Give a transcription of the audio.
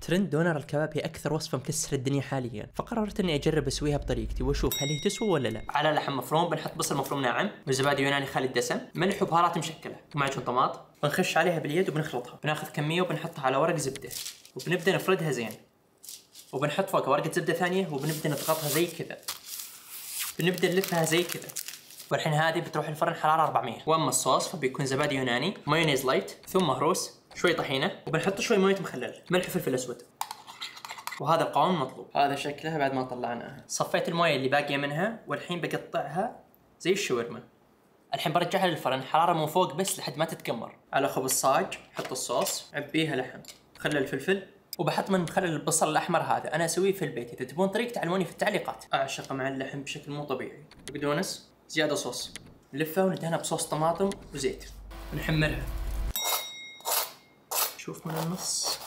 ترند دونر الكباب هي اكثر وصفه مكسره الدنيا حاليا، فقررت اني اجرب اسويها بطريقتي واشوف هل هي تسوى ولا لا. على لحم مفروم بنحط بصل مفروم ناعم وزبادي يوناني خالي الدسم، ملح وبهارات مشكله ومعجون طماط، بنخش عليها باليد وبنخلطها، بناخذ كميه وبنحطها على ورق زبده وبنبدا نفردها زين، وبنحط فوقها ورقه زبده ثانيه وبنبدا نضغطها زي كذا، بنبدا نلفها زي كذا. والحين هذه بتروح الفرن حراره 400. واما الصوص فبيكون زبادي يوناني، مايونيز لايت، ثم مهروس، شوي طحينه، وبنحط شوي مويه مخلل، ملح وفلفل اسود. وهذا القوام المطلوب. هذا شكلها بعد ما طلعناها. صفيت المويه اللي باقيه منها والحين بقطعها زي الشاورما. الحين برجعها للفرن حراره من فوق بس لحد ما تتكمر. على خبز صاج حط الصوص، عبيها لحم، خلل الفلفل، وبحط من مخلل البصل الاحمر هذا، انا اسويه في البيت، اذا تبون طريقة تعلموني في التعليقات. اعشقه مع اللحم بشكل مو طبيعي. بقدونس، زياده صوص، نلفها وندهنها بصوص طماطم وزيت، ونحمرها. شوف من النص.